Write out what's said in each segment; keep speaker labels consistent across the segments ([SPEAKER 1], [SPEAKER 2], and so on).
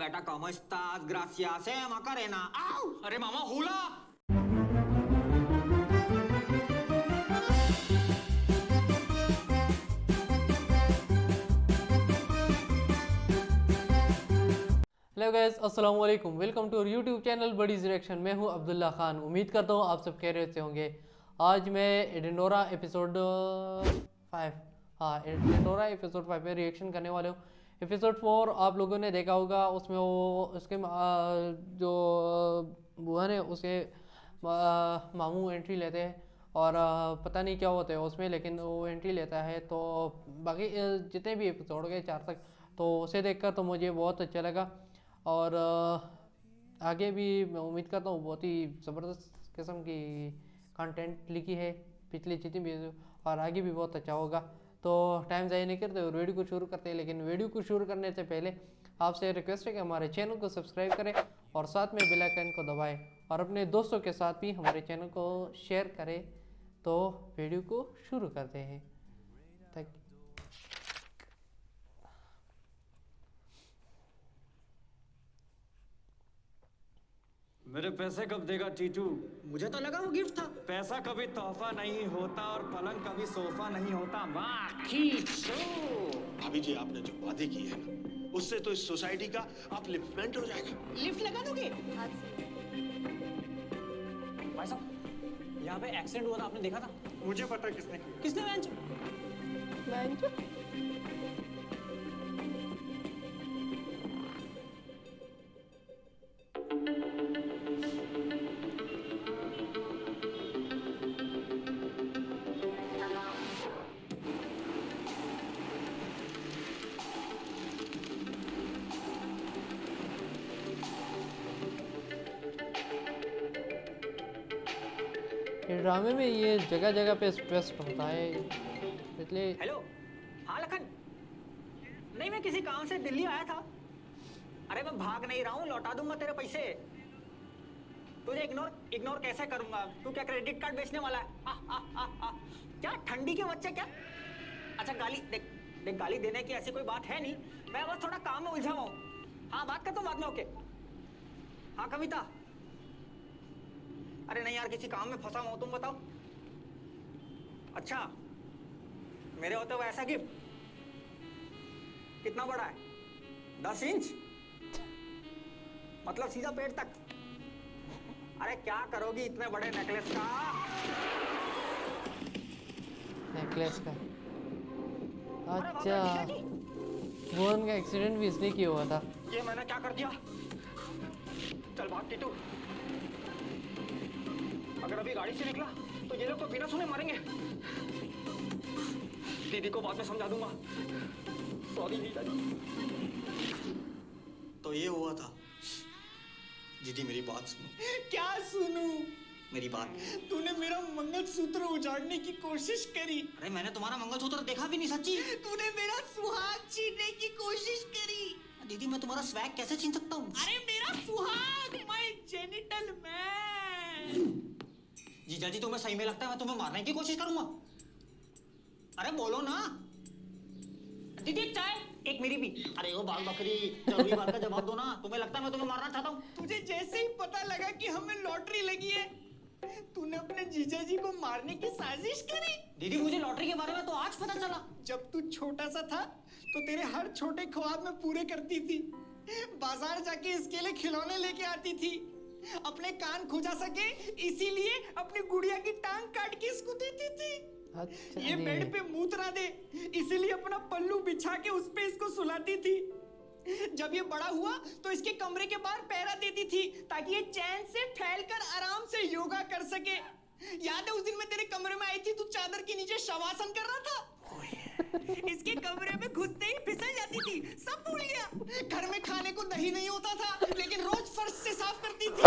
[SPEAKER 1] बेटा, ¿cómo estás? Gracias, Macarena. ¡Au!
[SPEAKER 2] अरे मामा होला।
[SPEAKER 3] हेलो गाइस, अस्सलाम वालेकुम। Welcome to our YouTube channel buddies reaction. मैं हूं अब्दुल्ला खान। उम्मीद करता हूं आप सब खैरियत से होंगे। आज मैं एडिनोरा एपिसोड 5 पे रिएक्शन करने वाले हूं। एपिसोड 4 आप लोगों ने देखा होगा, उसमें वो उसके जो बुआ ने उसके मामू एंट्री लेते हैं और पता नहीं क्या होता है उसमें, लेकिन वो एंट्री लेता है। तो बाकी जितने भी एपिसोड गए 4 तक, तो उसे देखकर तो मुझे बहुत अच्छा लगा और आगे भी मैं उम्मीद करता हूँ बहुत ही ज़बरदस्त किस्म की कंटेंट लिखी है पिछली जितनी भी, और आगे भी बहुत अच्छा होगा। तो टाइम ज़ाया नहीं करते और वीडियो को शुरू करते हैं। लेकिन वीडियो को शुरू करने से पहले आपसे रिक्वेस्ट है कि हमारे चैनल को सब्सक्राइब करें और साथ में बेल आइकन को दबाएं और अपने दोस्तों के साथ भी हमारे चैनल को शेयर करें। तो वीडियो को शुरू करते हैं। Thank you.
[SPEAKER 2] मेरे पैसे कब देगा टीटू?
[SPEAKER 1] मुझे तो लगा वो गिफ्ट था।
[SPEAKER 2] पैसा कभी तोहफा नहीं होता और पलंग कभी सोफा नहीं होता।
[SPEAKER 4] भाभी जी, आपने जो वादे किए हैं ना, उससे तो इस सोसाइटी का अपलिफ्टमेंट हो जाएगा।
[SPEAKER 1] लिफ्ट लगा दोगे?
[SPEAKER 2] भाई साहब, यहाँ पे एक्सीडेंट हुआ था, आपने देखा था? मुझे पता है किसने किया।
[SPEAKER 1] किसने बेंच?
[SPEAKER 3] ड्रामे में ये जगह जगह पे स्ट्रेस होता है, इसलिए।
[SPEAKER 1] हेलो, हाँ लखन। नहीं, मैं किसी काम से दिल्ली आया था। अरे मैं भाग नहीं रहा हूँ, लौटा दूंगा तेरे पैसे। तुझे इग्नोर कैसे करूंगा? तू क्या क्रेडिट कार्ड बेचने वाला है? क्या ठंडी के बच्चे क्या? अच्छा गाली देख, गाली देने की ऐसी कोई बात है नहीं। मैं बस थोड़ा काम में उलझा हुआ हूँ। हाँ, बात करता हूँ बाद में। ओके। हाँ कविता। अरे नहीं यार, किसी काम में फंसा हुआ हूँ, तुम बताओ। अच्छा, मेरे होते हुए ऐसा गिफ्ट कितना बड़ा है? 10 इंच? मतलब सीधा पेट तक? अरे क्या करोगी इतने बड़े नेकलेस का?
[SPEAKER 3] नेकलेस का?
[SPEAKER 1] अरे बाप रे,
[SPEAKER 3] अच्छा,
[SPEAKER 1] जीजा जी।
[SPEAKER 3] भुवन का एक्सीडेंट भी इसने किया हुआ था।
[SPEAKER 1] ये मैंने क्या कर दिया? चल भाग टीटू। अगर अभी गाड़ी से निकला तो ये लोग तो बिना सुने मारेंगे। दीदी को बाद में समझा दूंगा। सॉरी जीजा जी।
[SPEAKER 5] तो ये हुआ था। दीदी मेरी बात सुनो।
[SPEAKER 1] क्या सुनूं?
[SPEAKER 5] मेरी बात।
[SPEAKER 1] तूने मेरा मंगलसूत्र उजाड़ने की कोशिश करी।
[SPEAKER 5] अरे मैंने तुम्हारा मंगलसूत्र देखा भी नहीं, सच्ची।
[SPEAKER 1] तूने मेरा सुहाग छीनने की कोशिश करी।
[SPEAKER 5] दीदी मैं तुम्हारा स्वैग कैसे छीन सकता हूँ?
[SPEAKER 1] अरे मेरा सुहाग, माय जेनिटल मैन।
[SPEAKER 5] जीजा जी तुम्हें सही में लगता है मैं तुम्हें मारने की कोशिश करूंगा? अरे बोलो ना।
[SPEAKER 1] दीदी चाय एक मेरी भी।
[SPEAKER 5] अरे ओ बाल बकरी, जरूरी बात का जवाब दो ना। तुम्हें लगता है मैं तुम्हें मारना चाहता हूँ?
[SPEAKER 1] तुझे जैसे ही पता लगा कि हमें लॉटरी लगी है, तूने अपने जीजा जी को मारने की साजिश करी।
[SPEAKER 5] दीदी मुझे लॉटरी के बारे में तो आज पता चला।
[SPEAKER 1] जब तू छोटा सा था तो तेरे हर छोटे ख्वाब में पूरे करती थी। बाजार जाके इसके लिए खिलौने लेके आती थी। अपने कान खुजा सके इसीलिए अपनी गुड़िया की टांग काट के इसको देती थी।
[SPEAKER 3] अच्छा
[SPEAKER 1] ये बेड पे मूत्रा दे इसीलिए अपना पल्लू बिछा के उस पे इसको सुलाती थी। जब ये बड़ा हुआ तो इसके कमरे के बाहर पहरा देती थी ताकि ये चैन से फैलकर आराम से योगा कर सके। याद है उस दिन मैं तेरे कमरे में आई थी, तू चादर के नीचे शवासन कर रहा था। इसके कमरे में घुसते ही फिसल जाती थी, सब भूल गया। घर में खाने को दही नहीं होता था लेकिन रोज फर्श से साफ करती थी।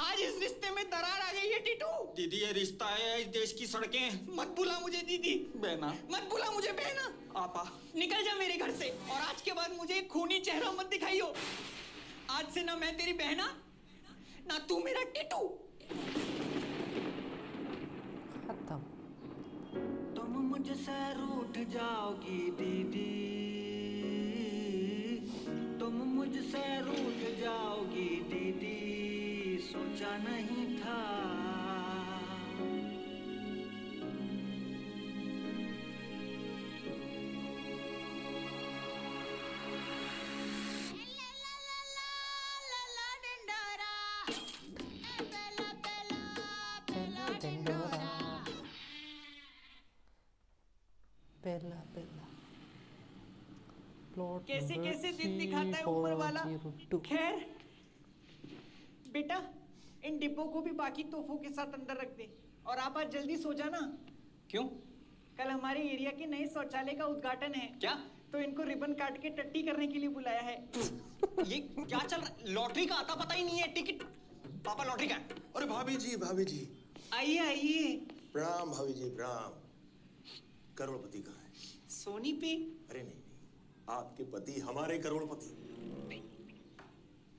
[SPEAKER 1] आज इस रिश्ते में दरार आ गई है टीटू।
[SPEAKER 5] दीदी ये रिश्ता है, इस देश की सड़कें।
[SPEAKER 1] मत बुला मुझे दीदी।
[SPEAKER 5] बहना।
[SPEAKER 1] मत बुला मुझे बहना।
[SPEAKER 5] आपा।
[SPEAKER 1] निकल जा मेरे घर से और आज के बाद मुझे एक खूनी चेहरा मत दिखाइयो। आज से ना मैं तेरी बहना ना तू मेरा टीटू।
[SPEAKER 3] खत्म।
[SPEAKER 1] तुम मुझसे रूठ जाओगी दीदी,
[SPEAKER 5] जाओगी दीदी, सोचा नहीं था।
[SPEAKER 3] पहला पहला प्लॉट
[SPEAKER 1] कैसे कैसे दिन दिखाता है ऊपर वाला। खैर बेटा, इन डिब्बों को भी बाकी तोहफों के साथ अंदर रख दे और आप आज जल्दी सो जाना।
[SPEAKER 5] क्यों?
[SPEAKER 1] कल हमारे एरिया के नए शौचालय का उद्घाटन है।
[SPEAKER 5] क्या?
[SPEAKER 1] तो इनको रिबन काट के टट्टी करने के लिए बुलाया है।
[SPEAKER 5] ये क्या चल रहा है? लॉटरी का आता पता ही नहीं है। टिकट पापा, लॉटरी का है।
[SPEAKER 4] अरे भाभी जी
[SPEAKER 1] आइए आइए।
[SPEAKER 4] प्रणाम भाभी जी प्रणाम। करोड़पति कहाँ है?
[SPEAKER 1] सोनी पे।
[SPEAKER 4] अरे नहीं, आपके पति हमारे करोड़पति।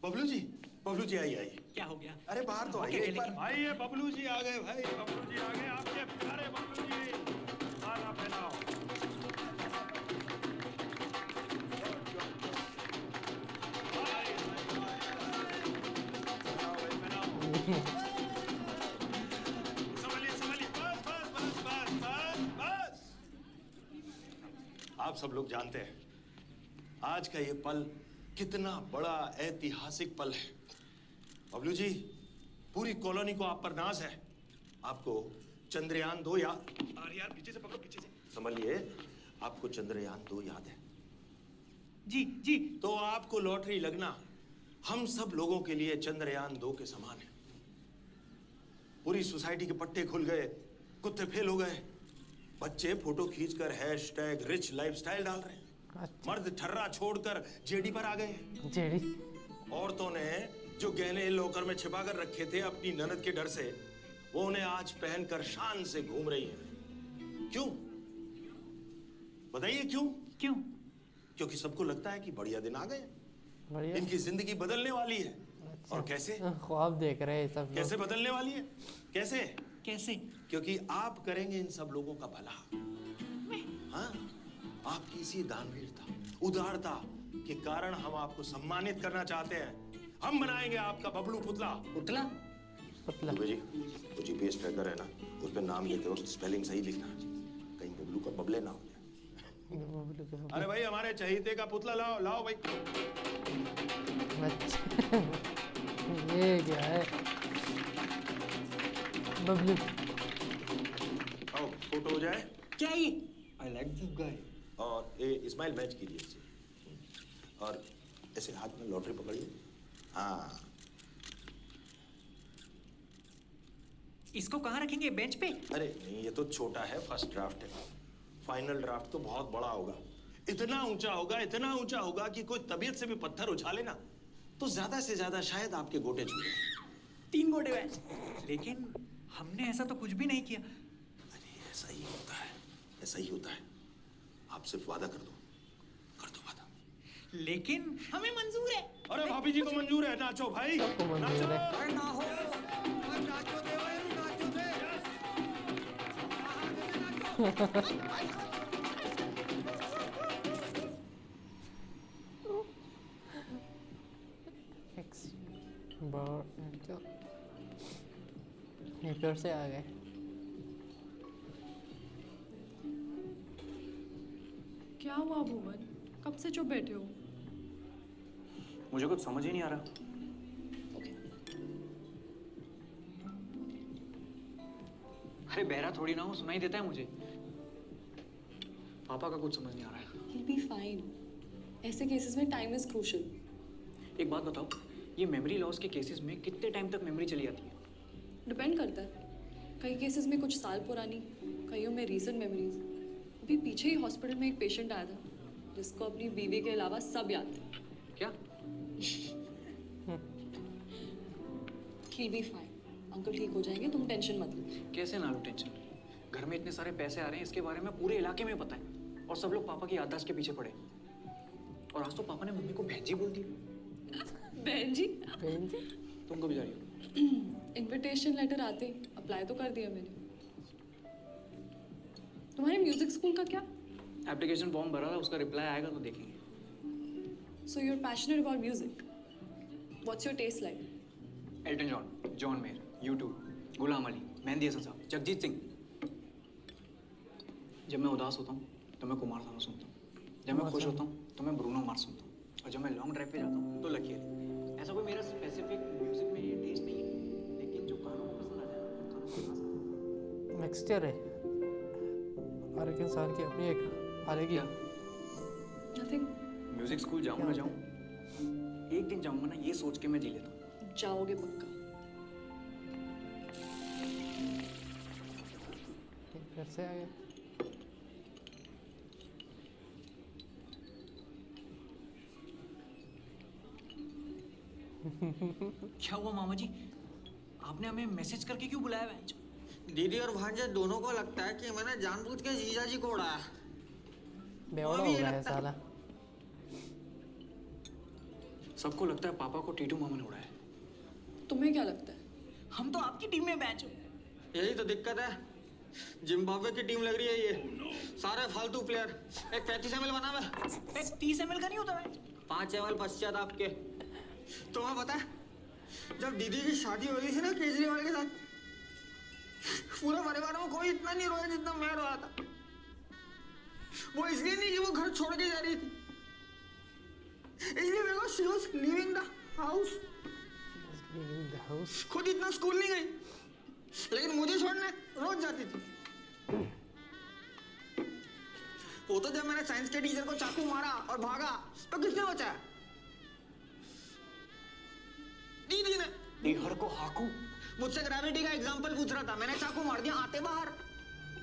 [SPEAKER 4] बबलू जी आइए।
[SPEAKER 1] क्या हो गया?
[SPEAKER 4] अरे बाहर तो आइए एक बार।
[SPEAKER 6] आइए, बबलू जी आ गए भाई, बबलू जी आ गए, आपके प्यारे बबलू जी। माला फैलाओ। संभलिए, बस।
[SPEAKER 4] आप सब लोग जानते हैं आज का ये पल कितना बड़ा ऐतिहासिक पल है। बबलू जी, पूरी कॉलोनी को आप पर नाज है। आपको चंद्रयान 2 याद।
[SPEAKER 6] अरे यार, पीछे से पकड़ो, पीछे से।
[SPEAKER 4] समझिए, आपको चंद्रयान 2 याद है।
[SPEAKER 1] जी।
[SPEAKER 4] तो आपको लॉटरी लगना हम सब लोगों के लिए चंद्रयान 2 के समान है। पूरी सोसाइटी के पट्टे खुल गए, कुत्ते फेल हो गए, बच्चे फोटो खींचकर #रिच लाइफस्टाइल डाल रहे हैं। मर्द ठर्रा छोड़कर जेडी पर आ गए।
[SPEAKER 3] जेडी।
[SPEAKER 4] औरतों ने जो गहने लॉकर में छिपा कर रखे थे अपनी ननद के डर से, वो उन्हें आज पहनकर शान से घूम रही हैं। क्यों? बताइए क्यों? क्योंकि सबको लगता है कि बढ़िया दिन आ गए,
[SPEAKER 3] बढ़िया।
[SPEAKER 4] इनकी जिंदगी बदलने वाली है।
[SPEAKER 3] अच्छा।
[SPEAKER 4] और कैसे?
[SPEAKER 3] ख्वाब देख रहे हैं सब लोग।
[SPEAKER 4] कैसे बदलने वाली है? कैसे?
[SPEAKER 1] क्योंकि
[SPEAKER 4] आप करेंगे इन सब लोगों का भला। हाँ, आपकी इसी दानवीरता, उदारता के कारण हम आपको सम्मानित करना चाहते हैं। हम बनाएंगे आपका बबलू पुतला।
[SPEAKER 5] पुतला?
[SPEAKER 3] पतला।
[SPEAKER 4] जी, वो जीपीएस ट्रैकर है ना, उस पे नाम लेते वक्त स्पेलिंग सही लिखना, कहीं बबलू का बबले ना हो जाए। अरे भाई, हमारे चहीते का पुतला लाओ भाई।
[SPEAKER 3] अच्छा। ये क्या है? बबलू।
[SPEAKER 4] आओ, फोटो हो जाए।
[SPEAKER 1] क्या ये?
[SPEAKER 5] I like this guy.
[SPEAKER 4] और ये स्माइल मैच कीजिए इसे। और ऐसे हाथ में लॉटरी पकड़िए। हाँ,
[SPEAKER 1] इसको कहाँ रखेंगे? बेंच पे?
[SPEAKER 4] अरे नहीं, ये तो छोटा है, फर्स्ट ड्राफ्ट है। फाइनल ड्राफ्ट तो बहुत बड़ा होगा। इतना ऊंचा होगा कि कोई तबीयत से भी पत्थर उछाले ना, तो ज्यादा से ज्यादा शायद आपके गोटे छूटे।
[SPEAKER 1] 3 गोटे हुए। लेकिन हमने ऐसा तो कुछ भी नहीं किया।
[SPEAKER 4] अरे ऐसा ही होता है। आप सिर्फ वादा कर दो वादा।
[SPEAKER 1] लेकिन हमें मंजूर है।
[SPEAKER 6] अरे भाभी जी को मंजूर है, नाचो भाई।
[SPEAKER 3] सबको मंजूर है।
[SPEAKER 5] अरे ना हो।
[SPEAKER 6] नाचो दे भाई, नाचो दे।
[SPEAKER 3] ये फिर से आ गए।
[SPEAKER 7] क्या हुआ भुवन? कब से चुप बैठे हो?
[SPEAKER 2] मुझे कुछ समझ ही नहीं आ रहा। अरे बहरा थोड़ी ना हूँ, सुनाई देता है मुझे। पापा का कुछ समझ नहीं आ रहा है।
[SPEAKER 7] He'll be fine. ऐसे केसेस में टाइम इज क्रूशियल।
[SPEAKER 2] एक बात बताओ, ये मेमोरी लॉस के केसेस में कितने टाइम तक मेमोरी चली जाती है?
[SPEAKER 7] डिपेंड करता है। कई केसेस में कुछ साल पुरानी, कईयों में रीसेंट मेमोरीज। अभी पीछे ही हॉस्पिटल में एक पेशेंट आया था जिसको अपनी बीवी के अलावा सब याद थे।
[SPEAKER 2] क्या?
[SPEAKER 7] He'll be fine. अंकल ठीक हो जाएंगे, तुम टेंशन मत लो।
[SPEAKER 2] कैसे ना लो टेंशन? घर में इतने सारे पैसे आ रहे हैं, इसके बारे में पूरे इलाके में पता है, और सब लोग पापा की याददाश्त के पीछे पड़े। और आज तो पापा ने मम्मी को बहन जी बोल दी।
[SPEAKER 7] बहन जी?
[SPEAKER 2] तुम कभी जा रही हो?
[SPEAKER 7] इनविटेशन लेटर आते ही अप्लाई तो कर दिया मैंने। तुम्हारे म्यूजिक स्कूल का क्या?
[SPEAKER 2] एप्लीकेशन फॉर्म भरा था, उसका रिप्लाई आएगा तो देखेंगे।
[SPEAKER 7] So you're passionate about music? What's your taste like?
[SPEAKER 2] Elton John, John Mayer, U2, Ghulam Ali, Mehndi Hasan Sahab, Jagjit Singh. जब मैं उदास होता हूँ तो मैं कुमार सानू सुनता हूँ, जब मैं खुश होता हूँ तो मैं ब्रूनो मार्स सुनता हूँ, और जब मैं लॉन्ग ड्राइव पे जाता हूँ तो लकी अली। ऐसा कोई मेरा स्पेसिफिक म्यूजिक में ये टेस्ट नहीं है, लेकिन जो गानों को पसंद आ जाए ना, गानों को सुना सकता हूँ।
[SPEAKER 3] मिक्सचर है हर एक इंसान की अपनी एक अलग ही।
[SPEAKER 7] Nothing.
[SPEAKER 2] म्यूजिक स्कूल जाऊँ ना जाऊँ, एक दिन जाऊँगा ना, ये सोच के मैं जी लेता हूँ।
[SPEAKER 7] जाओगे पक्का।
[SPEAKER 3] फिर से आ गया।
[SPEAKER 2] क्या हुआ मामा जी, आपने हमें मैसेज करके क्यों बुलाया है?
[SPEAKER 5] दीदी और भांजे दोनों को लगता है कि मैंने जानबूझ के जीजा जी को उड़ाया।
[SPEAKER 3] बेवड़ा हो
[SPEAKER 5] अभी ये
[SPEAKER 3] गया है
[SPEAKER 5] लगता है।
[SPEAKER 3] साला।
[SPEAKER 2] सबको लगता है पापा को टीटू मामा ने उड़ाया है।
[SPEAKER 7] तुम्हें क्या लगता है?
[SPEAKER 1] हम तो आपकी टीम में मैच हो।
[SPEAKER 5] यही तो दिक्कत है, जिम्बाब्वे की टीम लग रही है ये, सारे फालतू प्लेयर। एक 35 ml बना मैं,
[SPEAKER 1] 30 ml का नहीं होता मैच।
[SPEAKER 5] 5 ml पश्चात आपके। तुम्हें पता है जब दीदी की शादी हो रही थी ना केजरीवाल के साथ, पूरे परिवार में कोई इतना नहीं रोया जितना मैं रोया था। वो इसलिए नहीं कि वो घर छोड़ के जा रही थी, इसलिए because she was leaving the house. खुद इतना स्कूल नहीं गई, लेकिन मुझे छोड़ने रोज जाती थी। वो तो जब मैंने साइंस के टीचर को चाकू मारा और भागा तो किसने बचाया? दीदी ने।
[SPEAKER 2] दीहर को हाकू।
[SPEAKER 5] मुझसे ग्रेविटी का एग्जांपल पूछ रहा था, मैंने चाकू मार दिया, आते बाहर।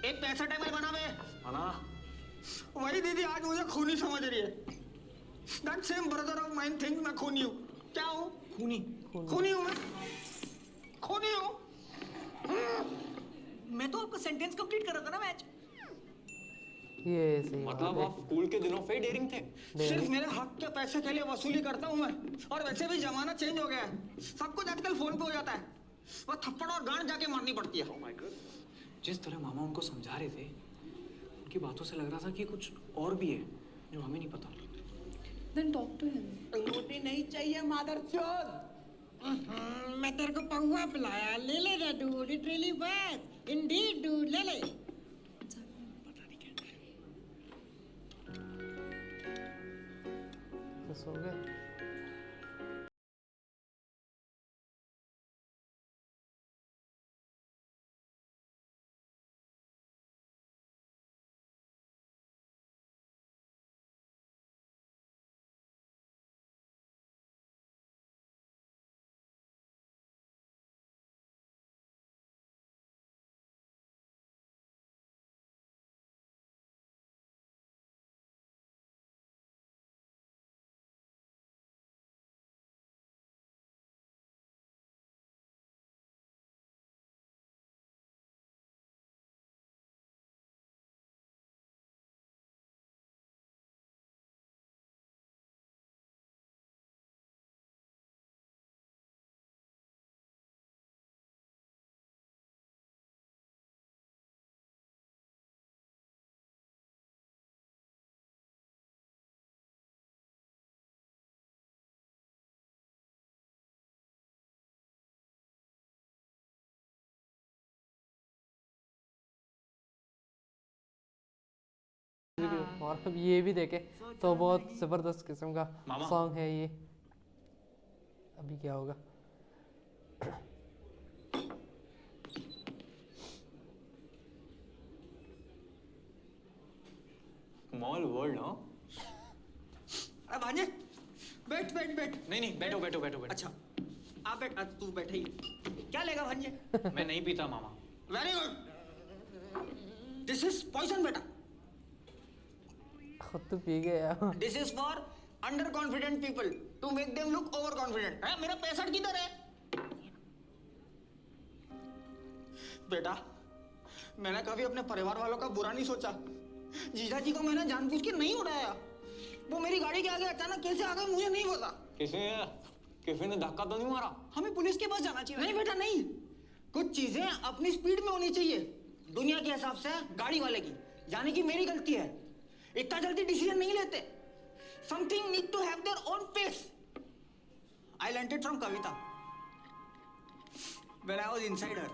[SPEAKER 5] एक 65 ml बना बे। वही दीदी आज मुझे खूनी समझ रही है। That same brother of mine thinks मैं खूनी हूँ। क्या हूँ?
[SPEAKER 2] खूनी।
[SPEAKER 5] खूनी हूँ मैं। खूनी हूँ।
[SPEAKER 1] मैं तो आपका सेंटेंस कंप्लीट कर रहा था ना मैच।
[SPEAKER 3] ये सही
[SPEAKER 2] मतलब
[SPEAKER 3] बात
[SPEAKER 2] आप स्कूल के दिनों पे डेयरिंग थे?
[SPEAKER 5] सिर्फ मेरे हक के पैसे के लिए वसूली करता हूँ मैं। और वैसे भी जमाना चेंज हो गया है, सब कुछ आजकल फोन पे हो जाता है। वो थप्पड़ और गांड जाके मारनी पड़ती है।
[SPEAKER 2] जिस तरह मामा उनको समझा रहे थे, उनकी बातों से लग रहा था कि कुछ और भी है जो हमें नहीं पता।
[SPEAKER 7] Then talk to him.
[SPEAKER 1] रोटी नहीं चाहिए मादरचोद। मैं तेरे को पहुआ पिलाया, ले ले रे dude, it really works. Indeed dude, ले ले।
[SPEAKER 3] तो सो गए। और अब ये भी देखे तो बहुत जबरदस्त किस्म का
[SPEAKER 2] मामा।
[SPEAKER 3] सॉन्ग है ये। अभी क्या होगा?
[SPEAKER 2] स्मॉल वर्ल्ड हो।
[SPEAKER 5] अरे भांजे, बैठ बैठ बैठ।
[SPEAKER 2] नहीं नहीं, बैठो बैठो बैठो बैठो।
[SPEAKER 5] अच्छा, आप बैठ, तू बैठ ही। क्या लेगा भांजे?
[SPEAKER 2] मैं नहीं पीता मामा।
[SPEAKER 5] Very good. This is poison बेटा।
[SPEAKER 3] खुद तो पी गया।
[SPEAKER 5] This is for under confident people to make them look over confident. है मेरा 65 किधर है? बेटा, मैंने कभी अपने परिवार वालों का बुरा नहीं सोचा। जीजा जी को मैंने जानबूझ के नहीं उड़ाया। वो मेरी गाड़ी के आगे अचानक कैसे आ गए मुझे नहीं पता।
[SPEAKER 2] किसी ने धक्का तो नहीं मारा?
[SPEAKER 1] हमें पुलिस के पास जाना चाहिए।
[SPEAKER 5] नहीं बेटा नहीं, कुछ चीजें अपनी स्पीड में होनी चाहिए, दुनिया के हिसाब से गाड़ी वाले की, यानी कि मेरी गलती है। इतना जल्दी डिसीजन नहीं लेते। Something need to have their own pace. I learned it from Kavita. When I was inside her.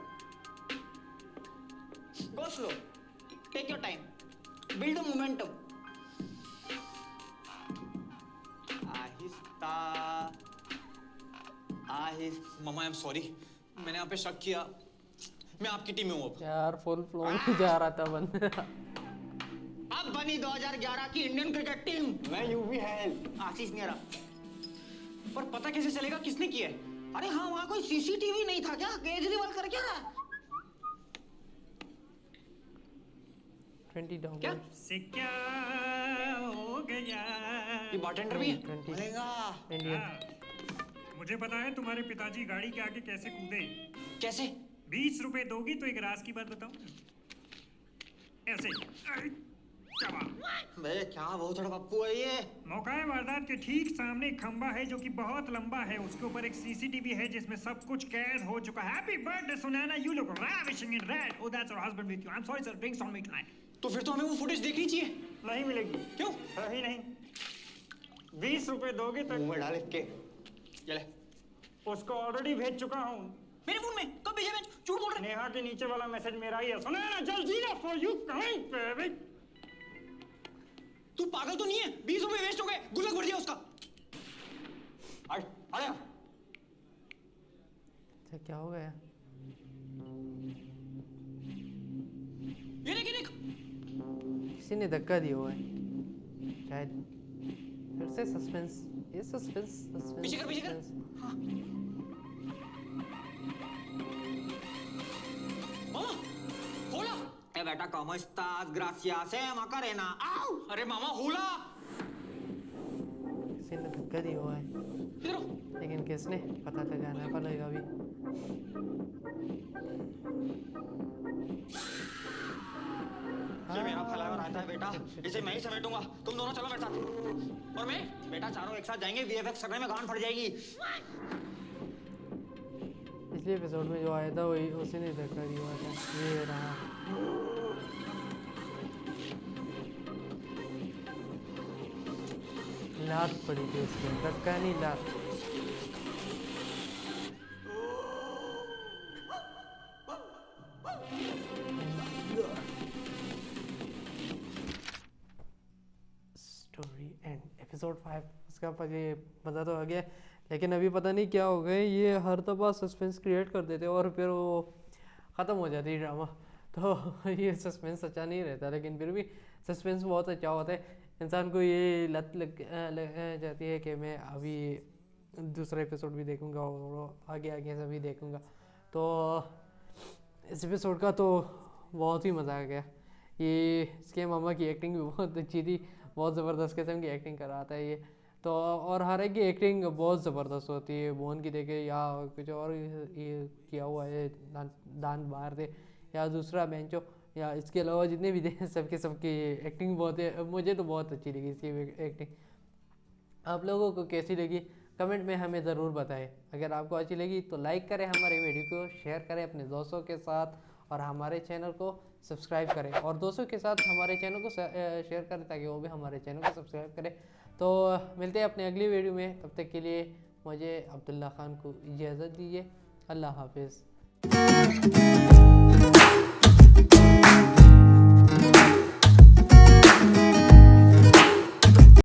[SPEAKER 5] Go slow. Take your time. Build the momentum. आहिस्ता
[SPEAKER 2] मम्मा आई एम सॉरी, मैंने आप पे शक किया। मैं आपकी टीम में हूँ अब।
[SPEAKER 3] यार फुल फ्लो में जा रहा था बंदा।
[SPEAKER 5] अब बनी 2011 की इंडियन क्रिकेट टीम। मैं यूवी है, आशीष नेहरा।
[SPEAKER 2] पर पता कैसे चलेगा किसने किया है?
[SPEAKER 5] अरे हाँ, वहाँ कोई सीसीटीवी नहीं था क्या? केजरीवाल कर क्या रहा है?
[SPEAKER 3] 20 डाउन।
[SPEAKER 2] क्या?
[SPEAKER 6] सिक्का हो गया।
[SPEAKER 2] ये बारटेंडर भी है?
[SPEAKER 3] 20
[SPEAKER 5] बोलेगा।
[SPEAKER 3] इंडियन।
[SPEAKER 6] हाँ, मुझे पता है तुम्हारे पिताजी गाड़ी के आगे कैसे कूदे।
[SPEAKER 2] कैसे?
[SPEAKER 6] 20 रुपए दोगी तो एक राज की बात बताऊं? ऐसे ही। शाबाश।
[SPEAKER 5] बे क्या बहुत बड़ा पप्पू है ये।
[SPEAKER 6] मौका वारदात के ठीक सामने एक खंबा है जो कि बहुत लंबा है। उसके ऊपर एक सीसीटीवी है जिसमें सब कुछ कैद हो चुका है। Happy birthday Sunaina, you look ravishing in red. Oh, that's your husband with you. I'm sorry sir, drinks on me tonight.
[SPEAKER 2] तो फिर तो हमें वो फुटेज देखनी चाहिए।
[SPEAKER 6] नहीं मिलेगी।
[SPEAKER 2] क्यों?
[SPEAKER 6] है ही नहीं। 20 रुपए दोगे तो
[SPEAKER 5] मुंह में डाल के।
[SPEAKER 2] ये ले।
[SPEAKER 6] उसको ऑलरेडी भेज चुका हूँ।
[SPEAKER 2] मेरे फोन में कब भेजा? मैं झूठ बोल रहा
[SPEAKER 6] नेहा के नीचे वाला मैसेज मेरा ही है। सुनैना जल्दी ना फॉर यू कमिंग बेबी।
[SPEAKER 2] है। तू पागल तो नहीं है? 20 रुपए वेस्ट हो गए, गुल्लक भर दिया उसका। अरे
[SPEAKER 3] अच्छा क्या हो गया?
[SPEAKER 2] ये देख।
[SPEAKER 3] किसी ने धक्का दिया हुआ है शायद। फिर से सस्पेंस। ये सस्पेंस
[SPEAKER 2] पीछे कर। हाँ। मामा, होला।
[SPEAKER 5] ए बेटा cómo estás? Gracias, Macarena. आओ।
[SPEAKER 2] अरे मामा होला।
[SPEAKER 3] किसी ने धक्का दिया हुआ है,
[SPEAKER 2] इधर आओ।
[SPEAKER 3] लेकिन किसने पता लगाना पड़ेगा अभी।
[SPEAKER 5] ये मेरा फैला हुआ रहता है बेटा, इसे मैं ही समेटूंगा। तुम दोनों चलो मेरे साथ।
[SPEAKER 2] और मैं?
[SPEAKER 5] बेटा चारों एक साथ जाएंगे, वीएफएक्स करने में गांड फट जाएगी।
[SPEAKER 3] पिछले एपिसोड में जो आया था वही उसी ने धक्का दिया हुआ था। ये रहा। लात पड़ी थी उसके, धक्का नहीं लात। स्टोरी एंड एपिसोड 5 उसका पता तो आ गया, लेकिन अभी पता नहीं क्या हो गया। ये हर दफ़ा सस्पेंस क्रिएट कर देते और फिर वो ख़त्म हो जाती है ड्रामा। तो ये सस्पेंस अच्छा नहीं रहता, लेकिन फिर भी सस्पेंस बहुत अच्छा होता है। इंसान को ये लत लग जाती है कि मैं अभी दूसरा एपिसोड भी देखूंगा और आगे से भी देखूंगा। तो इस एपिसोड का तो बहुत ही मज़ा आ गया। ये इसके मामा की एक्टिंग भी बहुत अच्छी थी, बहुत ज़बरदस्त किस्म की एक्टिंग कराता है ये तो। और हर एक की एक्टिंग बहुत ज़बरदस्त होती है। भुवन की देखे या कुछ और ये किया हुआ है, दांत बाहर थे या दूसरा बेंचो या इसके अलावा जितने भी थे सबकी एक्टिंग बहुत है। मुझे तो बहुत अच्छी लगी इसकी एक्टिंग। आप लोगों को कैसी लगी कमेंट में हमें ज़रूर बताएं। अगर आपको अच्छी लगी तो लाइक करें हमारे वीडियो को, शेयर करें अपने दोस्तों के साथ और हमारे चैनल को सब्सक्राइब करें और दोस्तों के साथ हमारे चैनल को शेयर करें ताकि वो भी हमारे चैनल को सब्सक्राइब करें। तो मिलते हैं अपने अगली वीडियो में, तब तक के लिए मुझे अब्दुल्ला खान को इजाज़त दीजिए। अल्लाह हाफिज़।